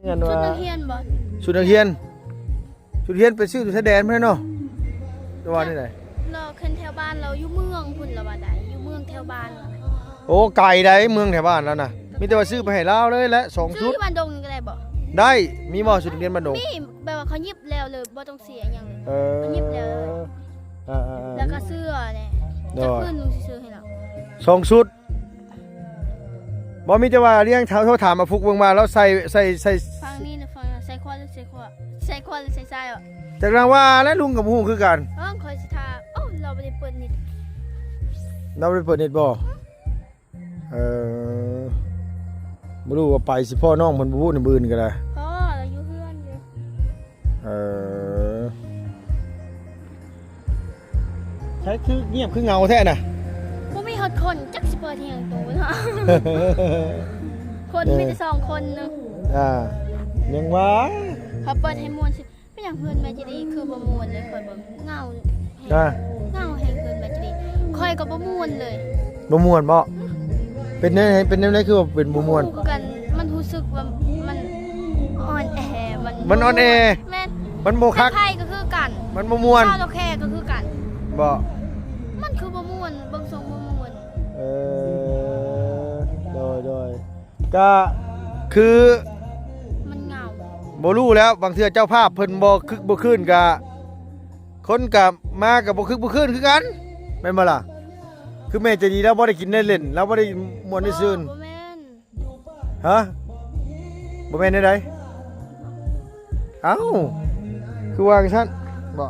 เงิน ชุด ว่า นักเรียนบ่ ชุดนักเรียนไปซื้ออยู่ชายแดนเพิ่นเนาะจังหวัดนี่ไหน เราขึ้นแถวบ้านเราอยู่เมืองพุ่นละว่าใดอยู่เมืองแถวบ้านเรา โอ้ไกลได้เมืองแถวบ้านแล้วนะมีแต่ว่าซื้อไปให้เราเลยและ2 ซื้ ชุ อ ด ที่บ้านดงก็ได้บ่ ได้มีบ่ชุดนักเรียนบ้านดง มีแบบว่าเขายิบแล้วเลยบ่ต้องเสียหยัง เออ เขายิบแล้วเลย ๆ แล้วก็เสื้อเนี่ย ได้ จะขึ้นลุงสิซื้อให้เรา 2ชุดบ่มีแต่ว่าเลี้ยงเท้าโทรถามมาฟุกเบิ่งมาแล้วใส่ ฟังนี่นะฟังใส่คอหรือใส่คอใส่คอหรือใส่ทรายอ่ะ จากนั้นว่าและลุงกับฮู้คือกัน คอยสิทาโอ้เราบ่ได้เปิดนิด เราได้เปิดเน็ตบ่บ่รู้ว่าไปสิพ่อน้องเพิ่นบ่ฮู้ในมื้อนี้ก็ได้ พ่อเราอยู่เพื่อนอยู่ ใช้คือเงียบคือเงาแท้น่ะ บ่มีฮอดคนจักสิเปิดเที่ยงตูเนาะ คนมีแต่2คนนึง ยังว่า เขาเปิดให้มวนสิไม่อย่างเพื่อนแม่จะดีคือบ่มวนเลยคอยบ่เงาแฮง อ่า เงาแฮงเพื่อนแม่จะดีคอยก็บ่มวนเลย บ่ม่วนบ่เป็นแนวไหนคือว่าเป็นบ่ม่วน คือกันมันรู้สึกว่ามันอ่อนแอ มันอ่อนแอ แม่น มันบ่คัก ไพ่ก็คือกัน มันบ่ม่วน ชาวโลแคก็คือกัน บ่ มันคือบ่ม่วนเบิ่งทรงบ่ม่วน เอโดยก็คือ มันเหงา บ่รู้แล้วบางเทื่อเจ้าภาพเพิ่นบ่คึกบ่คืนก็คนก็มาก็บ่คึกบ่คืนคือกันแม่นบ่ล่ะคือแม่ใจะดีแล้วบ่ได้กินได้เล่นแล้วบ่ได้ม่วนได้ซื่น บ่แม่น ฮะบ่แม่นได้เอ้าคือว่าจังซั่นบ่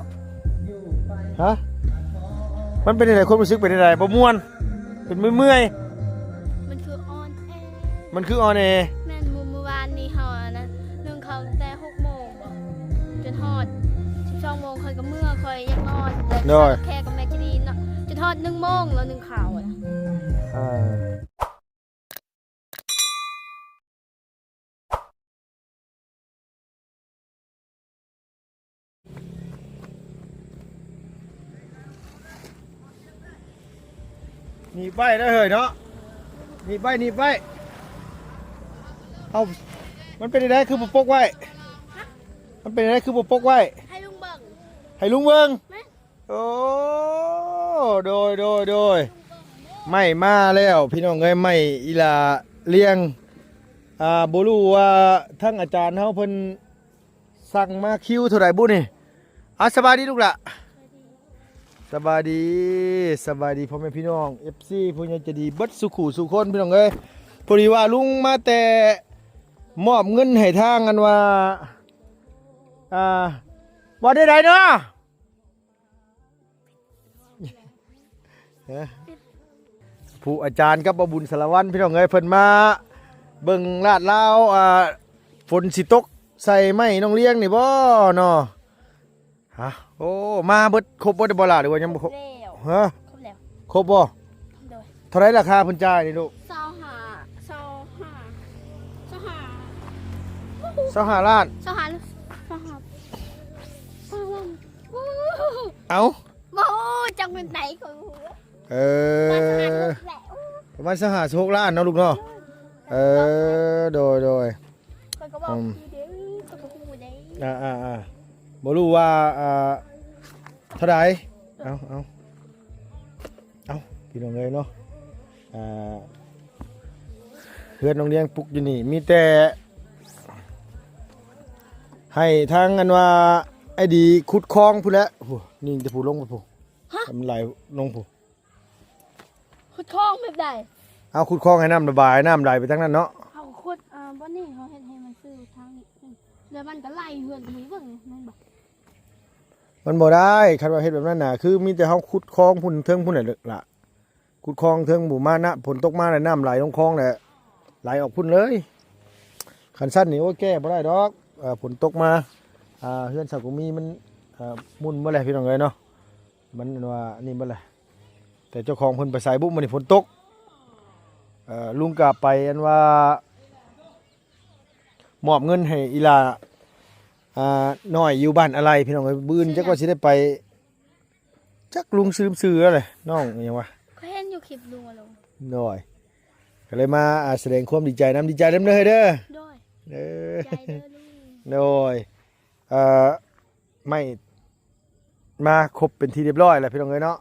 ฮะมันเป็นจังไดความรู้สึกเป็นจังไดบ่ม่วนเป็นเมื่อย มันคืออ่อนแอ ๆมันคืออ่อนแอ แม่นเมื่อวานนี้เฮาอะนะนึ่งข้าวแต่6 โมงบ่จนฮอด12 โมงค่อยก็เมื่อค่อยอยากนอนแต่ชาวโลแคกับแม่จะดีเนาะจนฮอด1 โมงแล้วนึ่งข้าวอะ อ่านี่ไปได้เฮ้ยเนาะนี่ไปเอามันเป็นอะไรคือบ่ปกไว้มันเป็นอะไรคือบ่ปกไว้ ให้ลุงเบิ่ง ให้ลุงเบิ่ง แม่ โอ้โดยไม่มาแล้วพี่น้องเอ้ยไม่อีหลาเลี้ยงบ่รู้ว่าทั้งอาจารย์เฮาเพิ่นสั่งมาคิวเท่าไหร่บุนี่สบายดีลูกล่ะสบายดีพ่อแม่พี่น้อง FC ผู้ใหญ่ใจะดีเบิดสุขุสุคนพี่น้องเอ้ยพอดีว่าลุงมาแต่มอบเงินให้ทางกันว่าว่าได้ไดเนาะผู้อาจารย์กับบุญสารวัตรพี่น้องเอ้ยเพิ่นมาเบิ่งลาดลาวฝนสิตกใส่ไม้น้องเลี้ยงนี่บ่เนาะฮะโอ้มาเบิดครบบ่ได้บ่ล่ะหรือว่ายังบ่ครบ แล้ว ฮะ ครบแล้ว ครบบ่ โดย เท่าไรราคาเพิ่นจ่ายนี่ลูก 25 ล้าน เอ้า โอ้จังเป็นไหนของหัว เอ มาสหา อ ทุกแล้ว ประมาณ26 ล้านเนาะลูกเนาะโดย คนก็บอกดีเด้อคนก็พูดได้ บ่รู้ว่าเท่าไรเอาพี่น้องเอ้ยเนาะเพื่อนน้องเลี้ยงปลุกอยู่นี่มีแต่ให้ทางอันว่าไอ้ดีขุดคลองพู้นแหละโอ้นี่จะพูลงไปพูมันไหลลงพู ขุดคลองแบบใด เอาขุดคลองให้น้ำระบายน้ำไหลไปทางนั้นเนาะ เขาขุดบ่นี่เขาเฮ็ดให้มันซื้อทางนี้แล้วมันก็ไหลเฮือนนี้เบิ่งมันบอก มันบ่ได้คันว่าเฮ็ดแบบนั้นน่ะคือมีแต่เฮาขุดคลองพุ่นเทิงพุ่นน่ะล่ะขุดคลองเทิงหมู่มานะฝนตกมาแล้วน้ำไหลลงคลองแหละไหลออกพุ่นเลยคันสั้นนี่โอ้ยแก้บ่ได้ดอกฝนตกมาเฮือนสักกุมีมันมุนบ่แลพี่น้องเอ้ยเนาะมันว่านี่บ่แลแต่เจ้าของเพิ่นไปใส่บุมื้อนี้ฝนตกลุงกลับไปอันว่ามอบเงินให้อีหลาน้อยอยู่บ้านอะไรพี่น้องเอ้ยบื้นจักว่าสิได้ไปจักลุงซื้อแล้วเลยน้องอิหยังวะ เขาเห็นอยู่คลิปลุงอะลุง น้อยก็เลยมาแสดงความดีใจน้ำดีใจเด้อเด้อ ด้วย เด้อ ใจเด้อลุง โดยไม่มาครบเป็นที่เรียบร้อยแล้วพี่น้องเอ้ยเนาะ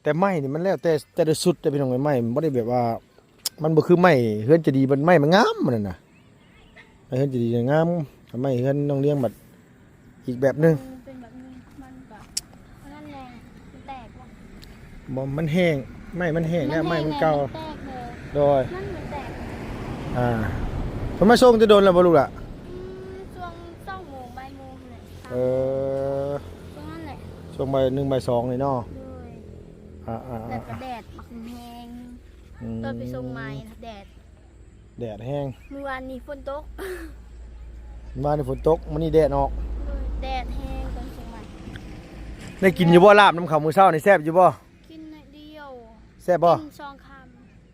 แต่ไม้นี่มันแล้วแต่ละสุดแต่พี่น้องเอ้ยไม้มันบ่ได้แบบว่า มันบ่คือไม้เฮือนจะดีมันไม้มันงามมันนั่นน่ะไม้เฮือนจะดีเนี่ยงามไม้เฮือนน้องเลี้ยงบัดอีกแบบหนึง เป็นแบบนี้มันแบบนั่นแหละมันแตกว่ะ บ่มันแห้งไม้มันแห้งแล้วไม้มันเก่า แตกเลย โดย นั่นมันแตก เพิ่นมาส่งจะโดนแล้วบ่ลูกล่ะ ช่วง2 โมงบ่ายโมงเลย เออ ช่วงนั้นแหละ ช่วงบ่าย1บ่าย2นี่เนาะ เลย อ่า แต่กระแดดมักแหงตอนไปส่งไม้นะแดด แดดแห้ง เมื่อวานนี้ฝนตก มาในฝนตกมื้อนี้แดดออก แดดแห้งตอนส่งไม้ ได้กินอยู่บ่ลาบน้ำข้าวมื้อเช้านี่แซ่บอยู่บ่ กินหน่อยเดียว แซ่บบ่ กิน2 ค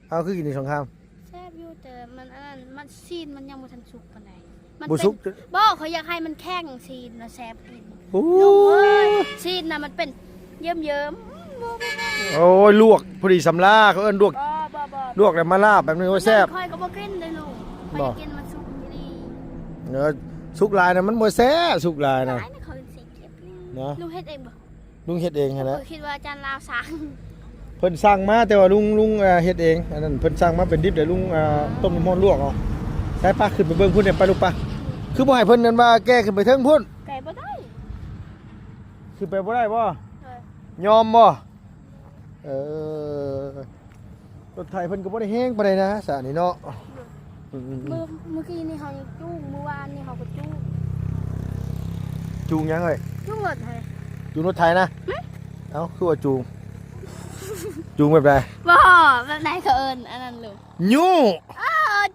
เอาคือกินในสองคำ ำแซ่บอยู่แต่มันอันนั้นมันซีนมันยังบ่ทันสุกปานใดมัน บ่สุก เป็นบ่เขาอยากให้มันแข็งซีนนะแซ่บกิน โอ้ ลุงเอ้ยซีนน่ะมันเป็นเยิ้มๆบ่ โอ้ยลวกพอดีสำลาเขาเอิ้นลวก บ่ ลวกแล้วมาลาบแบบนี้ว่าแซ่บ ค่อยก็บ่กินเลยลุงค่อย บ่ อยากกินมันสุกดี เนื้อสุกลายน่ะมันบ่แซ่บสุกลาย ห น่ะ ลายนะเขาสิเก็บเลย เนาะ ลุงเฮ็ดเองบ่ ลุงเฮ็ดเองหั่นแหละ คิดว่าอาจารย์ลาวสั่ง เพิ่นสั่งมาแต่ว่าลุงเฮ็ดเองอันนั้นเพิ่นสั่งมาเป็นดิบเดี๋ยวลุงต้มน้ำร้อนลวกเอาใส่ปลาขึ้นไปเบิ่งพุ่นเนี่ยไปลูกปลาคือบ่ให้เพิ่นนั่นว่าแก้ขึ้นไปเทิงพุ่น ไก่บ่ได้ ขึ้นไปบ่ได้บ่ เออย อมบ่เออรถไถเพิ่นก็บ่ได้แฮงปานใดนะสะนี่เนาะอืม เมื่อกี้นี่เขายังจู้เมื่อวานนี่เขาก็จู้ จูงยังเอ้ย จู้รถให้ จูงรถไถนะเอ้าคือว่าจูงจูงแบบใด บ่แบบไหนเขาเอิ้นอันนั้นเลย ยู้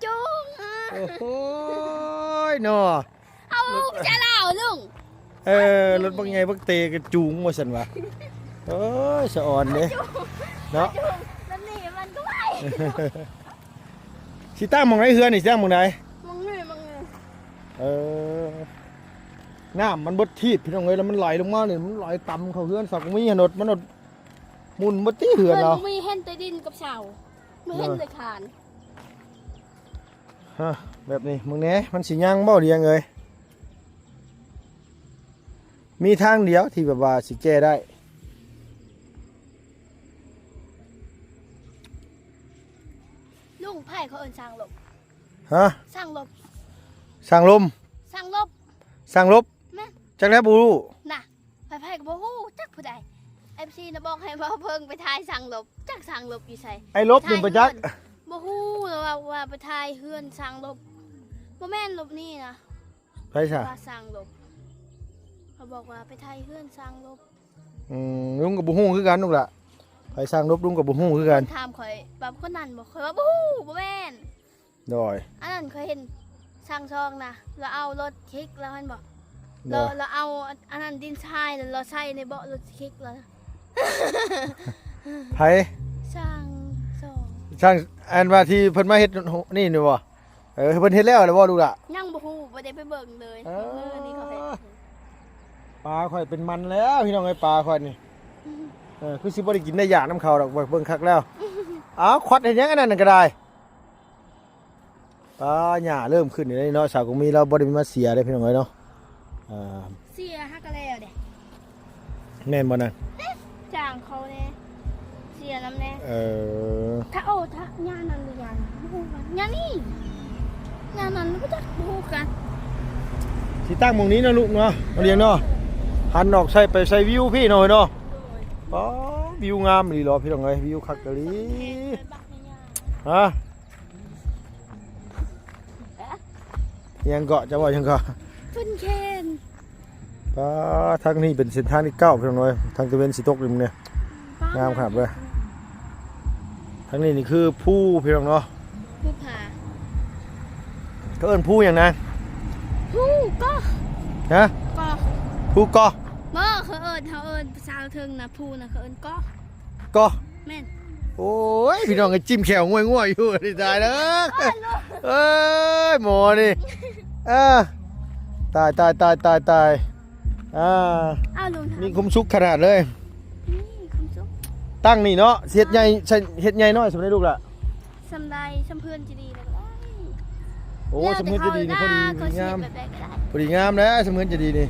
จูง โอ้โหเนาะ เอาจะเล่าลุง รถบางไงบางเตก็จูงว่าซั่นวะเอ้ยสะอ่อนเด้เนาะ จูงแล้วนี่มันก็ไม่ สิตั้งหม่องไหนเฮือนนี่สิตั้งหม่องไหน มึงนี่ เออน้ำมันบดทีบพี่น้องเอ้ยแล้วมันไหลลงมาเนี่ยมันไหลต่ำเข้าเฮือนสักมีหนดมันหนดหมุนบดตีเฮือนเรา มีเห็นแต่ดินกับเสาไม่เห็นแต่คาน ฮะแบบนี้มึงเนี้ยมันสิย่างเบ้าเดียงเลยมีทางเดียวที่แบบว่าสิแก้ได้ ลุงไผ่เขาเอิ้นสร้างลบ ฮะ สร้างลบ สั่งลม สร้างลบ สั่งลบ แม่ จักแล้วบูรู้ น่ะไผ่ก็บ่ฮู้จักผู้ใด FC น่ะบอกให้ว่าเพิ่งไปทายสร้างลบจักสร้างลบอยู่ไส ไอ้ลบนี่ประจักษ์ บ่ฮู้ว่าไปทายเฮือนสร้างลบบ่แม่นลบนี่นะ ไปซะ ว่าสร้างลบเขาบอกว่าไปทายเฮือนสร้างลบ ลุงกับบุฮู้คือกันลูกล่ะไปสั่งลบลุงกับบุฮู้คือกัน ถามข่อยแบบคนนั้นบอกข่อยว่าบ่ฮู้บ่แม่น ดอย อันนั้นเคยเห็นสร้างซองนะเราเอารถคลิกแล้วมันบอก ด เรา อย เราเอาอันนั้นดินทรายแล้วเราใส่ในเบาะรถคลิกแล้วนะ ไผ สร้างซอง ช่างอันว่าที่เพิ่นมาเฮ็ดนี่นี่บ่เพิ่นเฮ็ดแล้วหรือบ่ลูกล่ะ ยังบ่ฮู้บ่ได้ไปเบิ่งเลย เออ นี่เขาเฮ็ด ปลาข่อยเป็นมันแล้วพี่น้องไอ้ปลาข่อยนี่คือสิบ่ได้กินได้ยากน้ำเขาดอกเบิ่งคักแล้วอ้าวควัดเฮ็ดหยังอันนั้นนะก็ได้ปลาหญ้าเริ่มขึ้นนี่เนาะสาวกงมีเราบ่ได้มีมาเสียเด้พี่น้องเอ้ยเนาะเสียฮักกะแล้วเด้ แม่นบ่นั่น จ้างเขาแน่เสียน้ำแน่ ถ้างานนั้นหรืองานบ่ฮู้กันงานนี้งานนั้นบ่จักบ่ฮู้กัน สิตั้งหม่องนี้เนาะลูกเนาะเอาเลี้ยงเนาะหันออกใส่ไปใส่วิวพี่หน่อยเนาะป๋อวิวงามอีหลีเหรอพี่น้องเอ้ยวิวคักอีหลีฮะยังเกาะจะว่ายังเกาะ ทุนเคน ทางนี้เป็นเส้นทางที่เก้าพี่น้องเอ้ยทางตะเวนสิตกริมเนี่ยงามครับเลยทางนี้นี่คือผู้พี่น้องเนาะ ผู้ผา ก็เอิ้นผู้อย่างนั้น ผู้ก็ ฮะ ก็ ผู้ก็ เมื่อเขาเอิญภาษาเทิงนะผู้นะเขาเอิญก็ ก็ แม่น โอ้ยพี่น้องก็จิ้มแขวง่วยๆอยู่นี่ตายแล้วเอ้ยหมอนี่ตายอ้าวลุง มีคุ้มซุกขนาดเลย นี่คำสุก ตั้งนี่เนาะเฮ็ดใหญ่เฮ็ดใหญ่น้อยสำหรับลูกล่ะ สำไดสำเพื่อนจะดีเลย โอ้ อ้สมเฮ็ดจะดีนี่พอดี เขาสิ งาม แบบใดก็ได้ พอดีงามแล้วสมเฮ็ดจะดีนี่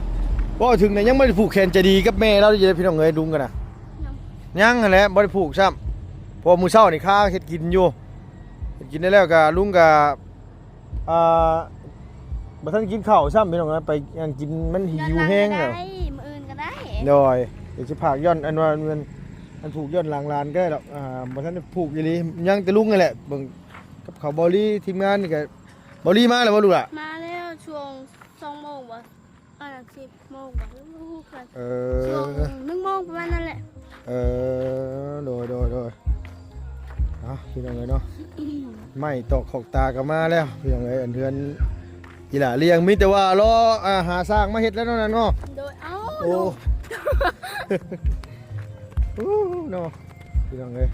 บ่ถึงเนี่ยยังไม่ได้ผูกแขนจะดีกับแม่เราอยู่เลยพี่น้องเอ้ยดุงกันน่ะยังนั่นแหละบ่ได้ผูกซ้ำเพอมื้อเช้านี่ข้าเฮ็ดกินอยู่เฮ็ดกินได้แล้วก็ลุงก็บ่ทันกินข้าวซ้ำพี่น้องเอ้ยไปยังกินมันหิวแห้งแล้ว ได้มื้ออื่นก็ได้ โดยเดี๋ยวสิพากย้อนอันว่ามันผูกย้อนหลังลานก็ได้ดอกบ่ทันได้ผูกอีหลียังแต่ลุงนั่นแหละเบิ่งกับเขาบอลี่ทีมงานนี่ก็บอลี่มาแล้วบ่ลูกล่ะ มาแล้วช่วง2โมงบ่10โมงบ่รู้กัน เอ ช่วง อ 1โมงประมาณนั้นแหละ โดยพี่น้องเอ้ยเนาะไม่ตอกขอกตาก็มาแล้วพี่น้องเอ้ยอันเทือนอีหล่าเลี้ยงมีแต่ว่ารอหาสร้างมาเฮ็ดแล้วเนาะนั่นเนาะ โดยเอ้า โอ้ เนาะพี่น้องเอ้ย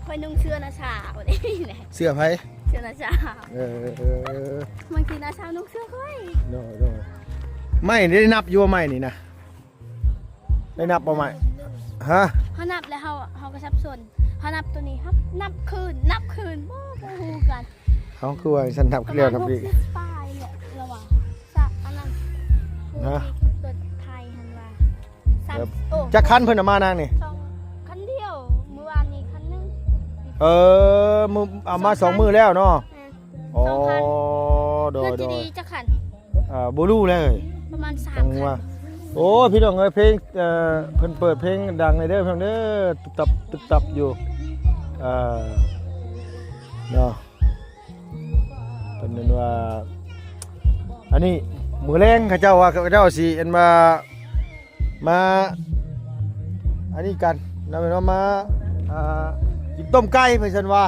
คอยนุ่งเสื้อนะชาวันนี้แหละ เสื้อไผ เสื้อนะชา เออ บางทีนะชานุ่งเสื้อค่อย โดยไม่ได้นับอยู่ว่าไม่นี่นะได้นับบ่ไม่ฮะ เขานับแล้วเขาก็สับสนเขานับตัวนี้ครับนับคืนบ่ฮู้กัน เขาคือว่าฉันนับเรียวนับ ประ อี มาณ ก 60ป้ายแหละระหว่างสักอันนั้นผู้ ฮะ ที่ขับรถไทยหันว่าสามโอ้ จักคันเพิ่นเอามานางนี่ สองคันเดียวเมื่อวานนี้คันหนึง มือเอามา2 มือแล้วเนาะ อ๋อ สองคัน โด เพื่อย น โด จะ ย ดีจะขัน บ่รู้เลย ประมาณ จัง 3คั ว่าน โอ้พี่น้องเอ้ยเพลงเพิ่นเปิดเพลงดังในเด้อเพิ่นเด้อตุ๊บตับอยู่เนาะเพิ่นนั้นว่าอันนี้มื้อแรงเขาเจ้าว่าเขาเจ้าสิอันมาอันนี้กันนำเป็นว่ามากินต้มไก่เพิ่นซั่นว่า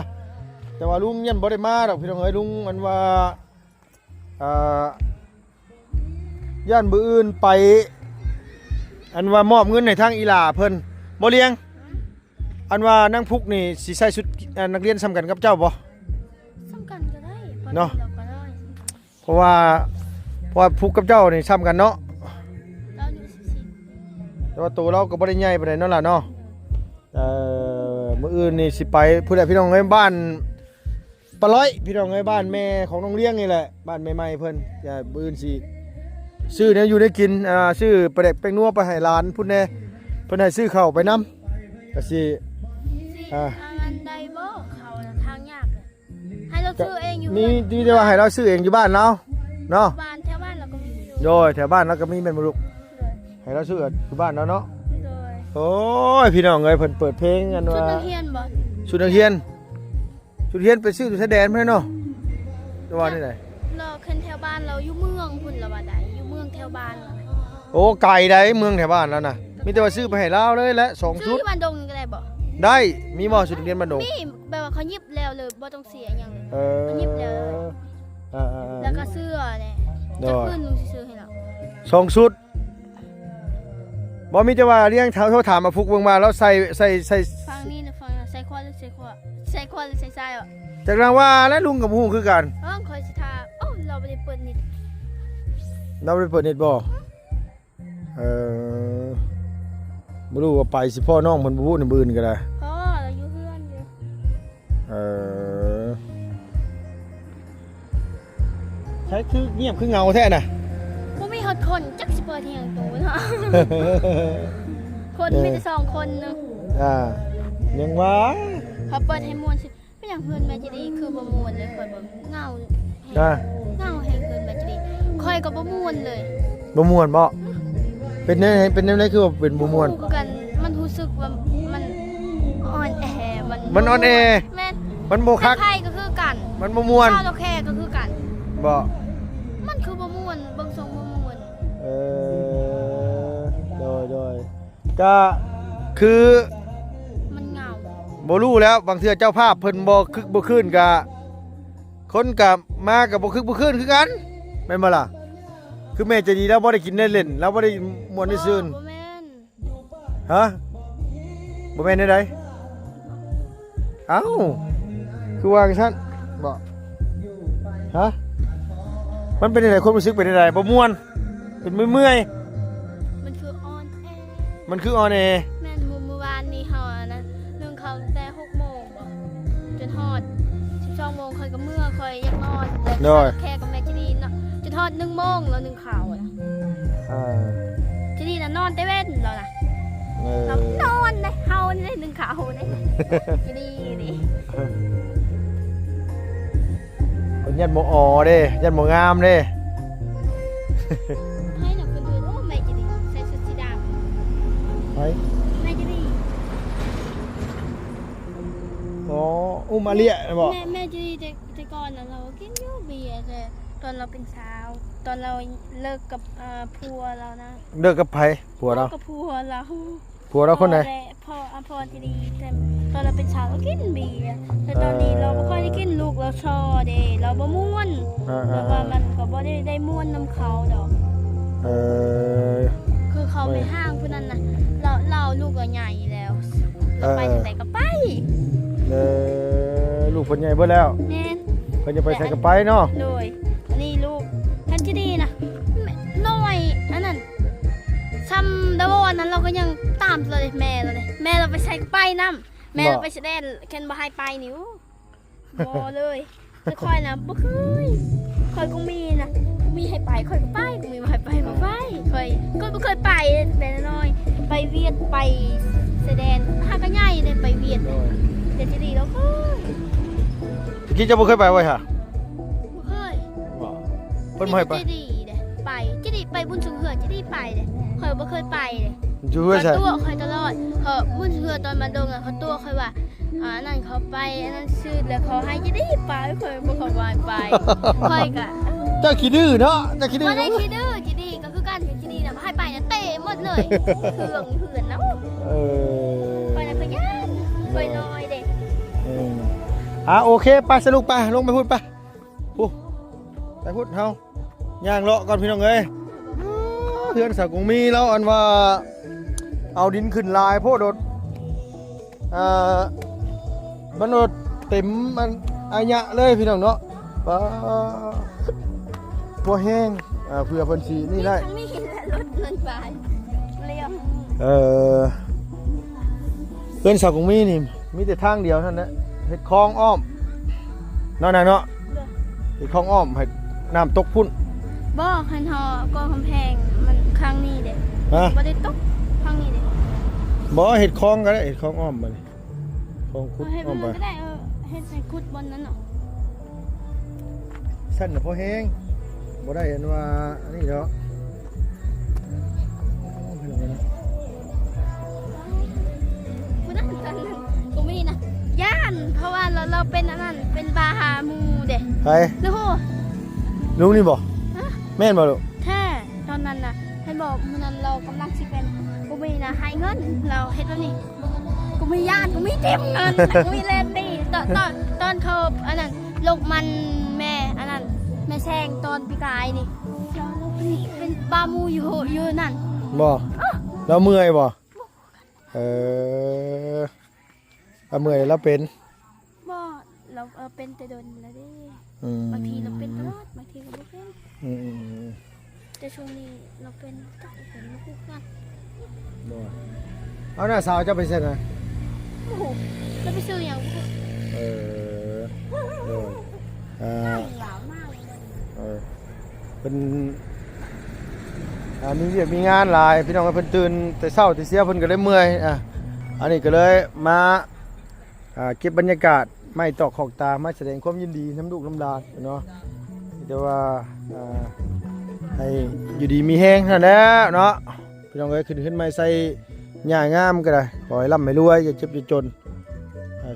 แต่ว่าลุงยันบ่ได้มาดอกพี่น้องเอ้ยลุงมันว่าย่านมื้ออื่นไปอันว่ามอบเงินให้ทางอีหล่าเพิ่นบ่เลี้ยงอันว่านางพุกนี่สิใส่ชุดนักเรียนซ้ำกันกับเจ้าบ่ สำคัญก็ได้ เนาะ เราก็ได้ เพราะว่าพุกกับเจ้านี่ซ้ำกันเนาะ เราอยู่14 แต่ว่าตัวเราก็บ่ได้ใหญ่ปานใดเนาะล่ะเนาะมื้ออื่นนี่สิไปผู้ใดพี่น้องเอ้ยบ้านปะร้อยพี่น้องเอ้ยบ้านแม่ของน้องเลี้ยงนี่แหละบ้านใหม่ๆเพิ่นอย่ามื้ออื่นสิซื้อเนี่ยอยู่ได้กินซื้อปลาเด็กแป้งนัวไปให้หลานพุ่นแน่เพิ่นให้ซื้อข้าวไปนำก็สิ ทางอันใดบ่เขาน่ะทางยากเลยให้เราซื้อเองอยู่ มีแต่ว่าให้เราซื้อเองอยู่บ้านเราเนาะ บ้านแถวบ้านเราก็มีอยู่ โดยแถวบ้านเราก็มีแม่นบ่ลูกให้เราซื้ออยู่บ้านเราเนาะ โดย โอ้ยพี่น้องเอ้ยเพิ่นเปิดเพลงกัน ชุด ว่า นักเรียนบ่ ชุดนักเรียนไปซื้ออยู่ชายแดนเพิ่นเนาะจังหวัดนี่ไหน เราขึ้นแถวบ้านเราอยู่เมืองพุ่นละว่าใดอยู่เมืองแถวบ้านเรา โอ้ไกลได้เมืองแถวบ้านแล้วน่ะมีแต่ว่าซื้อไปให้เราเลยและ2 ซื้ ชุ อ ด ที่บ้านดงก็ได้บ่ ได้มีบ่ชุดนักเรียนบ้านดง มีแบบว่าเขาหยิบแล้วเลยบ่ต้องเสียหยังเลย เออ เขาหยิบแล้วเลย แล้วก็เสื้อเนี่ย ได้ จะขึ้นลุงสิซื้อให้เรา 2ชุดบ่มีแต่ว่าเลี้ยงเท้าโทรถามมาฟุกเบิ่งมาแล้วใส่ ฟังนี่นะฟังนะใส่คอหรือใส่คอใส่คอหรือใส่ทรายอ่ะ จากนั้นว่าและลุงกับฮู้คือกัน คอยสิทาเอ้าเราบ่ได้เปิดนิด เราไปเปิดเน็ตบ่บ่รู้ว่าไปสิพ่อน้องเพิ่นบ่พูดในมื้ออื่นก็ได้ เพราะเราอยู่เพื่อนอยู่ ใช้คือเงียบคือเงาแท้น่ะ บ่มีฮอดคนจักสิเปิดเที่ยงตูเนาะ คนมีแต่2คนเนึง ยังว่า เขาเปิดให้ม่วนสิเป็นหยังเพื่อนแม่จะดีคือบ่ม่วนเลยข่อยบ่เหงาแฮ อ่าง เหงาแฮงเพื่อนแม่จะดีข่อยก็บ่ม่วนเลย บ่ม่วนบ่เป็นแนวไหนคือว่าเป็นบ่ม่วน คู่กันมันรู้สึกว่ามันอ่อนแอ มันอ่อนแอ แม่น มันบ่คัก ไทยก็คือกัน มันบ่ม่วน ชาวโลแคก็คือกัน บ่ มันคือบ่ม่วนเบิ่งทรงบ่ม่วน โดยก็คือ มันเหงา บ่รู้แล้วบางเทื่อเจ้าภาพเพิ่นบ่คึกบ่คืนก็คนก็มาก็บ่คึกบ่คืนคือกันแม่นบ่ล่ะคือแม่ใจะดีแล้วบ่ได้กินได้เล่นแล้วบ่ได้ม่วนได้ซื่น บ่แม่น ฮะบ่แม่นได้เอ้าคือว่าจังซั่นบ่ฮะมันเป็นจังไดความรู้สึกเป็นจังไดบ่ม่วนเป็นเมื่อย มันคืออ่อนแอ มันคืออ่อนแอ แม่นเมื่อวานนี้เฮาอะนะนึ่งข้าวตั้งแต่6โมงบ่จนฮอด12โมงค่อยก็เมื่อค่อยอยากนอนแต่แค่กับแม่จะดี อด1 โมงแล้ว1ข่าวอะ ที่นี่นะนอนเต้เว้นเรานะเรานอนเลยเฮานี่1ข่าวเลยที่นี่นี่ คนยันโมออเด้ยันโมงามเด้ ให้หนักคนดูโอ้แม่จะดีใส่ชุดสีด ไป ำแม่จะดี อ๋ออุ้มมาเลียนะบอก แม่จะดีแต่ก่อนนะเรากินยูเบียร์แต่ตอนเราเป็นสาวตอนเราเลิกกับผัวเรานะ เลิกกับไผผัวเรา กับผัวเรา ผัวเราคนไหน พ่อจะดีแต่ตอนเราเป็นสาวเรากินเบียร์แต่ตอนนี้เราไม่ค่อยได้กินลูกเราชอเด้เราบ่ม่วนแต่ว่ามันก็บ่ได้ม่วนน้ำเขาดอก เออ คือเขาไปห้างพวกนั้นนะเราลูกก็ใหญ่แล้วเราไปทางไหนก็ไป เออลูกคนใหญ่เบิดแล้ว แน่น เพิ่นจะไปใส่กระไปเนาะ โดยอันนี้ลูกท่านจะดีนะน้อยอันนั้นซ้ำดาวอันนั้นเราก็ยังตามเลยแม่เราไปใส่กระไปน้ำแม่เราไปแสดงแคนบ่ให้ไปนิ้วบ่เลยแต่ค่อยนะบ่เคยค่อยก็มีนะมีให้ไปค่อยก็ไปก็มีบ่ให้ไปบ่ไปค่อยก็บ่เคยไปแต่น้อยไปเวียดไปแสดงถ้าก็ใหญ่เลยไปเวียดแต่จะดีแล้วก็ ตะกี้เจะบ่เคยไปไว้ค่ะ บ่เคย บ่เพิ่นบ่ให้ไป จะดีเด้ไปจะดีไปบุญสุงเหือจะดีไปเด้ค่อยบ่เคยไปเด้ อยู่เฮือใส่ เขาตัวค่อยตลอดเขาบุญสุงเหือตอนมาดงอ่ะเขาตัวค่อยว่านั่นเขาไปอันนั้นซื้อแล้วเขาให้จะดีไปค่อยบ่เข้าบ้านไปค่อยก็ เจ้าขี้ดื้อเนาะเจ้าขี้ดื้ บ่ อ ได้คิดดื้อจะดีก็คือการจะดีน่ะบ่ให้ไปน่ะเตะหมดเลยเถื่อนเถื่อนเนาะ เออ ค่อยน่ะก็ย่านค่อยน้อยเด้ โอเคไปสรุปไปลงไปพูดไปพูดไปพูดเฮาย่างเลาะก่อนพี่น้องเอ้ยเพื่อนสาวกงมีแล้วอันว่าเอาดินขึ้นลายโพดดมันโดดเต็มมันอายะเลยพี่น้องเนาะป้าพัวแห้งเพื่อเพิ่นสีนี่ได้ ทั้งนี้แหละรถเงินไปเรียบ เพื่อนสาวกงมีนี่มีแต่ทางเดียวเท่านั้นนะเฮ็ดคลองอ้อมเนาะเนาะเฮ็ดคลองอ้อมให้น้ำตกพุ่น บ่คันฮอก็กำแพงมันข้างนี้เด้ ฮะ บ่ได้ตกข้างนี้เด้ บ่เห็ดคลองก็ได้เห็ดคลองอ้อมมาเลยคลองคุด เฮ็ด อ้อมไป มันก็ได้เฮ็ดให้ขุดบนนั้นเนาะ สั้นน่ะพอแห้งบ่ได้เห็นว่าอันนี้เนาะ บ่นั้นตอนนั้นก็มีนะย่านเพราะว่าเราเป็นอันนั้นเป็นบาหาหมู่เด้ ใคร แล้วโห ลุงนี่บ่ ฮะ แม่นบ่ลูก แท้ตอนนั้นน่ะให้บอกมื้อนั้นเรากำลังสิเป็นกูมีนะให้เงินเราเฮ็ดแล้วนี่กูมีญาติกูมีเต็มเงินกูมีแลนด์นี่ตอนเขาอันนั้นลูกมันแม่อันนั้นแม่แซงตอนปีกายนี่เป็นบามูอยู่นั่น บ่เราเมื่อยบ่เราเมื่อยแล้วเป็น บ่เราเป็นแต่โดนแล้วดิ อืม บางทีเราเป็นตลอดบางทีเราไม่เป็น อืม แต่ช่วงนี้เราเป็นจักเป็นไม่คู่กัน บ่เอาหน้าสาวเจะไปเซ็นนะ โอ้โหเราไปซื้ออย่างพวก เออหลาวมากเลย เป็นมีเวียกมีงานหลายพี่น้องก็เพิ่นตื่นแต่เช้าแต่เสียเพิ่นก็เลยเมื่อยอันนี้ก็เลยมาเก็บบรรยากาศไม่ตอกขอกตามาแสดงความยินดีน้ำลูกน้ำลานเนาะแต่ว่าให้อยู่ดีมีแห้งนั่นแหละเนาะพี่น้องเอ้ยขึ้นมาใส่หญ้างามก็ได้ขอให้ร่ำให้รวยอย่าเจ็บอย่าจน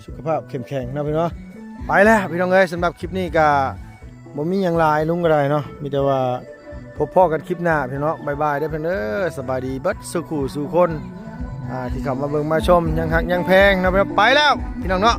สุขภาพเข้มแข็งนะพี่น้องไปแล้วพี่น้องเอ้ยสำหรับคลิปนี้ก็บ่มีหยังหลายลุงก็ได้เนาะมีแต่ว่าพบพ่อกันคลิปหน้าพี่น้องบ๊ายบายเด้อเพิ่นเด้อสบายดีเบิดสุขุสู่คนที่เข้ามาเบิ่งมาชมยังฮักยังแพงนะไปแล้วพี่น้องเนาะ